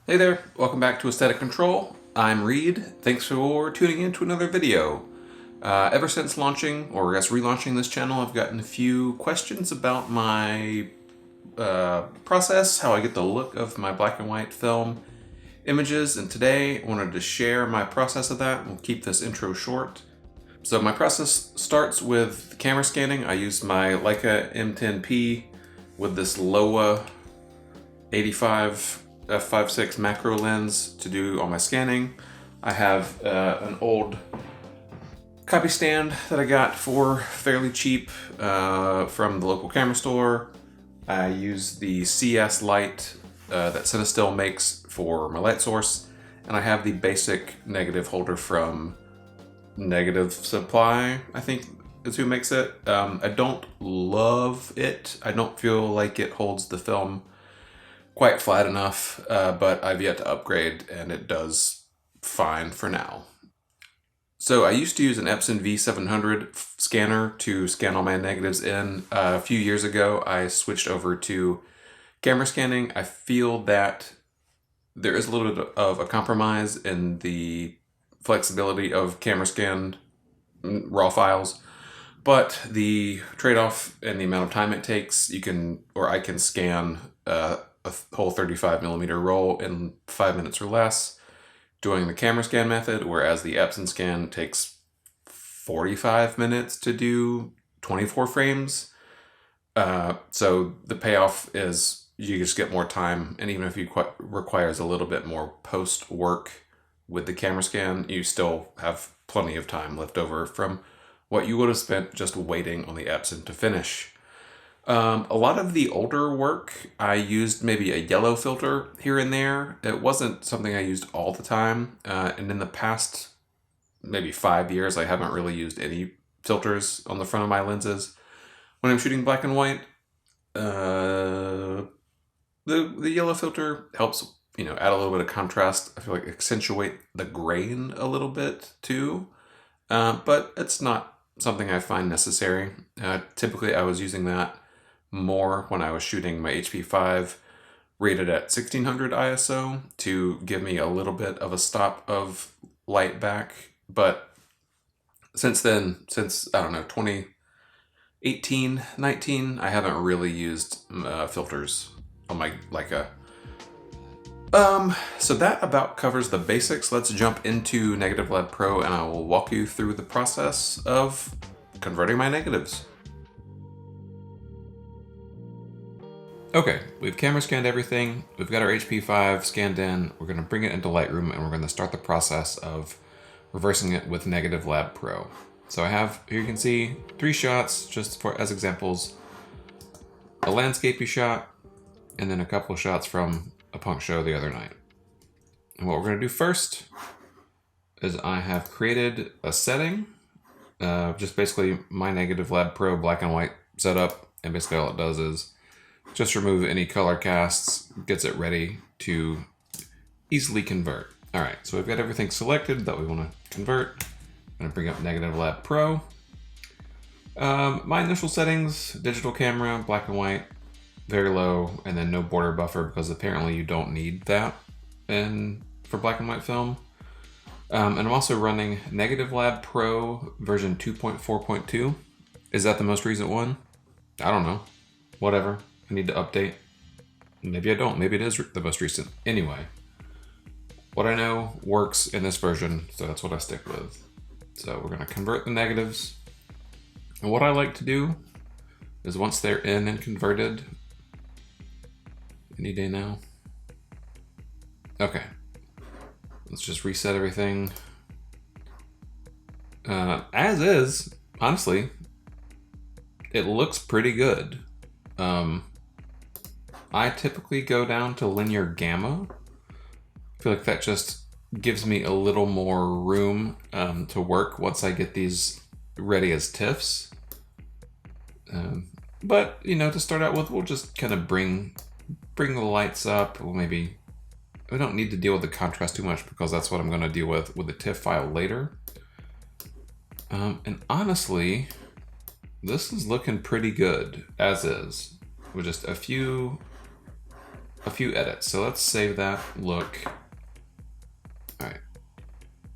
Hey there, welcome back to Aesthetic Control. I'm Reed. Thanks for tuning in to another video. Ever since launching, or I guess relaunching this channel, I've gotten a few questions about my process, how I get the look of my black and white film images, and today I wanted to share my process of that. We'll keep this intro short. So my process starts with camera scanning. I use my Leica M10p with this Laowa 85 f5.6 macro lens to do all my scanning. I have an old copy stand that I got for fairly cheap from the local camera store. I use the CS light that Cinestill makes for my light source, and I have the basic negative holder from Negative Supply, I think is who makes it. I don't love it. I don't feel like it holds the film quite flat enough, but I've yet to upgrade and it does fine for now. So I used to use an Epson V700 scanner to scan all my negatives in. A few years ago, I switched over to camera scanning. I feel that there is a little bit of a compromise in the flexibility of camera scanned raw files, but the trade-off and the amount of time it takes, I can scan a whole 35mm roll in 5 minutes or less doing the camera scan method, whereas the Epson scan takes 45 minutes to do 24 frames. So the payoff is you just get more time, and even if it requires a little bit more post work with the camera scan, you still have plenty of time left over from what you would have spent just waiting on the Epson to finish. A lot of the older work, I used maybe a yellow filter here and there. It wasn't something I used all the time. And in the past, maybe 5 years, I haven't really used any filters on the front of my lenses. When I'm shooting black and white, the yellow filter helps, add a little bit of contrast. I feel like accentuate the grain a little bit too. But it's not something I find necessary. Typically, I was using that more when I was shooting my HP5 rated at 1600 ISO to give me a little bit of a stop of light back. But since then, since, I don't know, 2018, 19, I haven't really used filters on my Leica. So that about covers the basics. Let's jump into Negative Lab Pro and I will walk you through the process of converting my negatives. Okay, we've camera scanned everything. We've got our HP5 scanned in. We're going to bring it into Lightroom and we're going to start the process of reversing it with Negative Lab Pro. So I have, here you can see 3 shots just as examples. A landscapey shot, and then a couple of shots from a punk show the other night. And what we're going to do first is I have created a setting, just basically my Negative Lab Pro black and white setup, and basically all it does is just remove any color casts, gets it ready to easily convert. All right, so we've got everything selected that we want to convert. I'm going to bring up Negative Lab Pro. My initial settings, digital camera, black and white, very low, and then no border buffer because apparently you don't need that for black and white film. And I'm also running Negative Lab Pro version 2.4.2. Is that the most recent one? I don't know. Whatever. I need to update. Maybe I don't. Maybe it is the most recent. Anyway, what I know works in this version, so that's what I stick with. So we're going to convert the negatives. And what I like to do is once they're in and converted, any day now. Okay. Let's just reset everything. As is, honestly, it looks pretty good. I typically go down to linear gamma. I feel like that just gives me a little more room to work once I get these ready as TIFFs. But, to start out with, we'll just kind of bring the lights up. Well, maybe we don't need to deal with the contrast too much because that's what I'm going to deal with the TIFF file later. And honestly, this is looking pretty good as is, with just a few a few edits. So let's save that look. All right,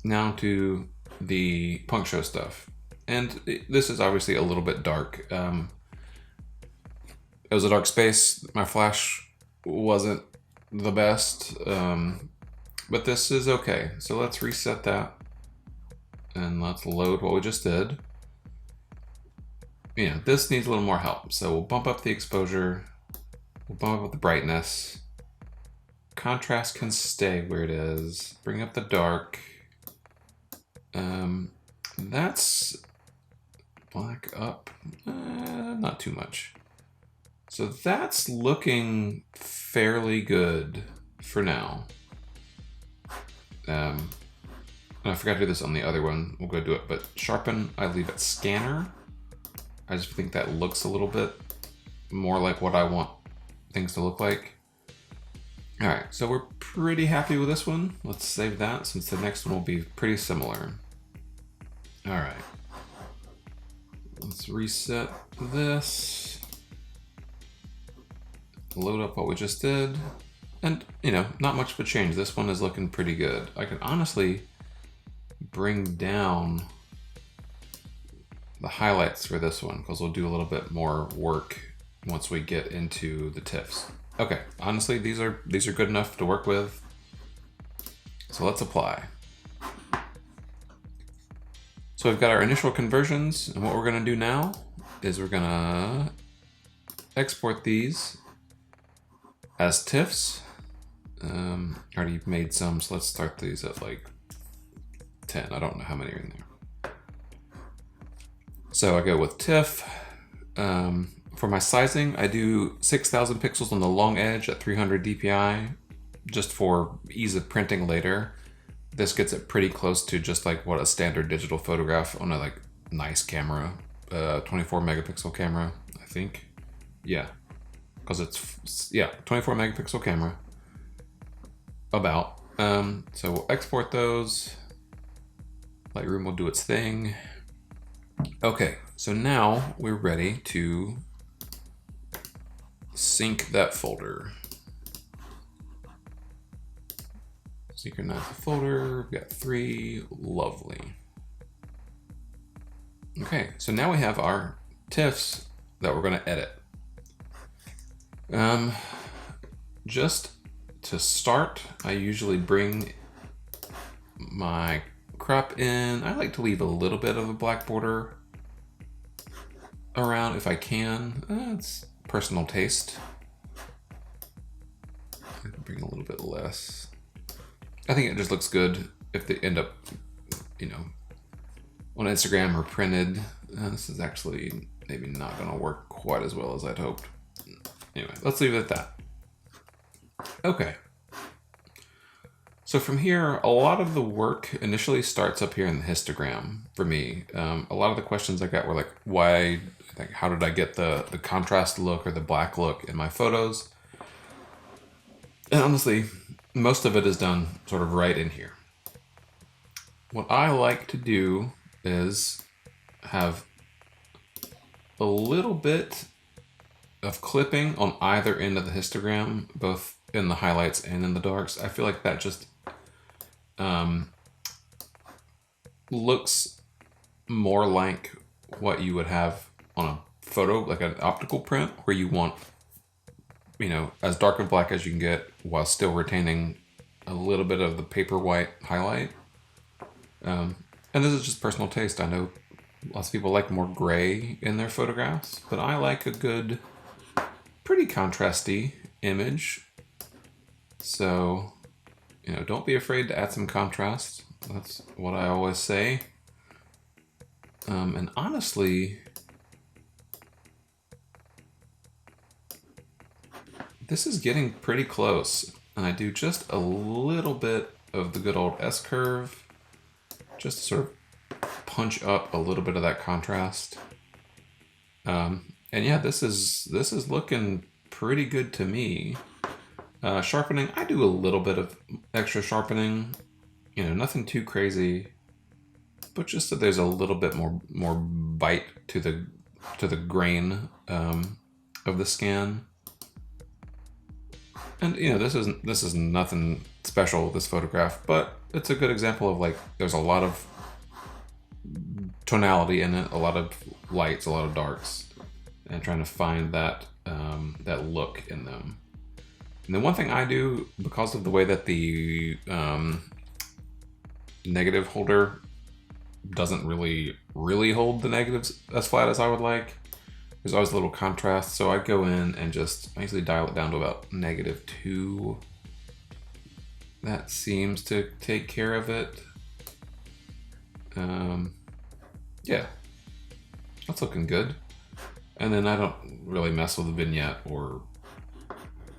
now to the punk show stuff. And this is obviously a little bit dark. It was a dark space. My flash wasn't the best, but this is okay. So let's reset that and let's load what we just did. You know, this needs a little more help. So we'll bump up the exposure, we'll bump up the brightness. Contrast can stay where it is. Bring up the dark. That's black up, not too much. So that's looking fairly good for now. And I forgot to do this on the other one. We'll go do it, but sharpen, I leave at scanner. I just think that looks a little bit more like what I want things to look like. All right, so we're pretty happy with this one. Let's save that since the next one will be pretty similar. All right, let's reset this. Load up what we just did. And, you know, not much of a change. This one is looking pretty good. I can honestly bring down the highlights for this one because we'll do a little bit more work once we get into the TIFFs. Okay, honestly, these are good enough to work with. So let's apply. So we've got our initial conversions, and what we're gonna do now is we're gonna export these as TIFFs. I already made some, so let's start these at like 10. I don't know how many are in there. So I go with TIFF. For my sizing, I do 6,000 pixels on the long edge at 300 DPI, just for ease of printing later. This gets it pretty close to just like what a standard digital photograph on a like nice camera, 24 megapixel camera, I think. Yeah, because it's, yeah, 24 megapixel camera. About. So we'll export those. Lightroom will do its thing. Okay, so now we're ready to sync that folder. Synchronize the folder. We've got 3. Lovely. Okay, so now we have our TIFFs that we're going to edit. Just to start, I usually bring my crop in. I like to leave a little bit of a black border around if I can. It's personal taste. I can bring a little bit less. I think it just looks good if they end up, you know, on Instagram or printed. This is actually maybe not going to work quite as well as I'd hoped. Anyway, let's leave it at that. Okay. So from here, a lot of the work initially starts up here in the histogram for me. A lot of the questions I got were like, why, like, how did I get the contrast look or the black look in my photos? And honestly, most of it is done sort of right in here. What I like to do is have a little bit of clipping on either end of the histogram, both in the highlights and in the darks. I feel like that just looks more like what you would have on a photo, like an optical print, where you want, you know, as dark and black as you can get while still retaining a little bit of the paper white highlight. And this is just personal taste. I know lots of people like more gray in their photographs, but I like a good, pretty contrasty image. So, you know, don't be afraid to add some contrast. That's what I always say. And honestly, this is getting pretty close. And I do just a little bit of the good old S-curve, just to sort of punch up a little bit of that contrast. And yeah, this is looking pretty good to me. Sharpening, I do a little bit of extra sharpening, you know, nothing too crazy, but just so there's a little bit more bite to the grain of the scan. And you know, this is nothing special, this photograph, but it's a good example of like there's a lot of tonality in it, a lot of lights, a lot of darks, and trying to find that that look in them. And then one thing I do, because of the way that the negative holder doesn't really hold the negatives as flat as I would like, there's always a little contrast, so I go in and I usually dial it down to about -2. That seems to take care of it. Yeah, that's looking good. And then I don't really mess with the vignette or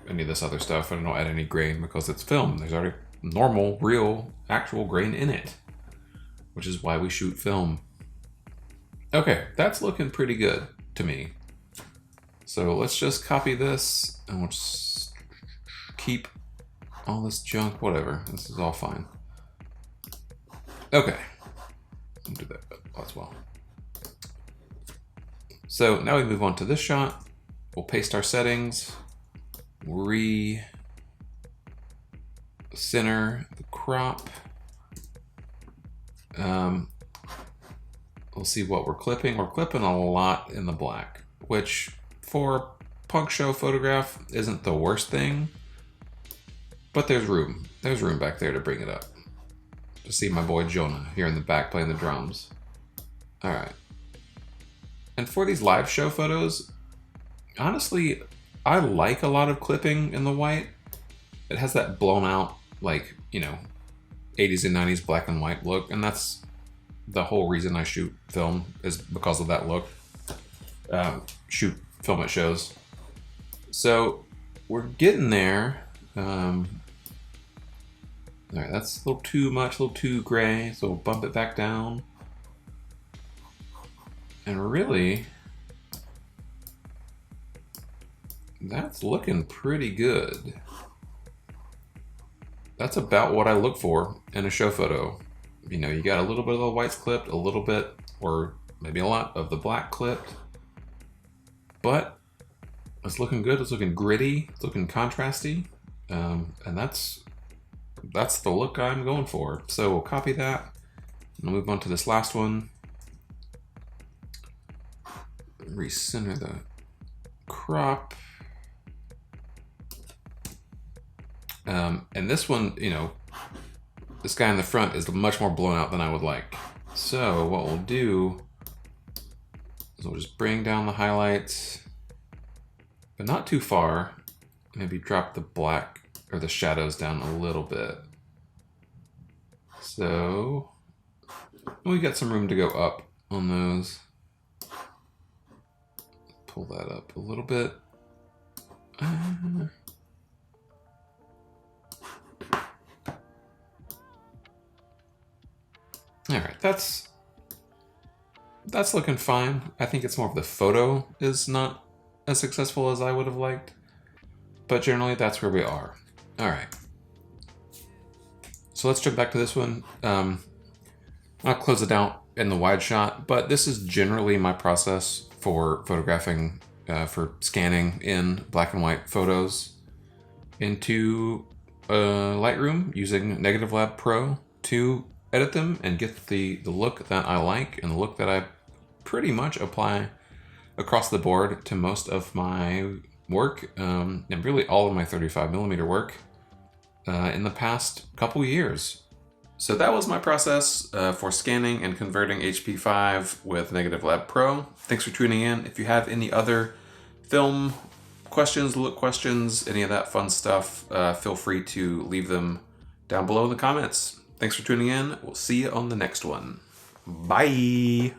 any of this other stuff. I don't add any grain because it's film. There's already normal, real, actual grain in it, which is why we shoot film. Okay, that's looking pretty good to me. So let's just copy this and we'll just keep all this junk, whatever. This is all fine. Okay, I'll do that as well. So now we move on to this shot. We'll paste our settings, re-center the crop. We'll see what we're clipping. We're clipping a lot in the black, which for a punk show photograph isn't the worst thing, but there's room. There's room back there to bring it up. To see my boy Jonah here in the back playing the drums. All right. And for these live show photos, honestly, I like a lot of clipping in the white. It has that blown out, like, you know, 80s and 90s black and white look, and that's the whole reason I shoot film, is because of that look. Shoot film at shows. So we're getting there. All right, that's a little too much, a little too gray, so we'll bump it back down. And really, that's looking pretty good. That's about what I look for in a show photo. You know, you got a little bit of the whites clipped, a little bit, or maybe a lot of the black clipped, but it's looking good. It's looking gritty. It's looking contrasty, and that's the look I'm going for. So we'll copy that and we'll move on to this last one. Recenter the crop. And this one, you know, this guy in the front is much more blown out than I would like. So what we'll do is we'll just bring down the highlights, but not too far. Maybe drop the black or the shadows down a little bit. So we got some room to go up on those. Pull that up a little bit. All right, that's looking fine. I think it's more of the photo is not as successful as I would have liked, but generally that's where we are. All right. So let's jump back to this one. I'll close it out in the wide shot, but this is generally my process for photographing, for scanning in black and white photos into Lightroom using Negative Lab Pro to edit them and get the look that I like and the look that I pretty much apply across the board to most of my work, and really all of my 35mm work in the past couple years. So that was my process for scanning and converting HP5 with Negative Lab Pro. Thanks for tuning in. If you have any other film questions, look questions, any of that fun stuff, feel free to leave them down below in the comments. Thanks for tuning in. We'll see you on the next one. Bye.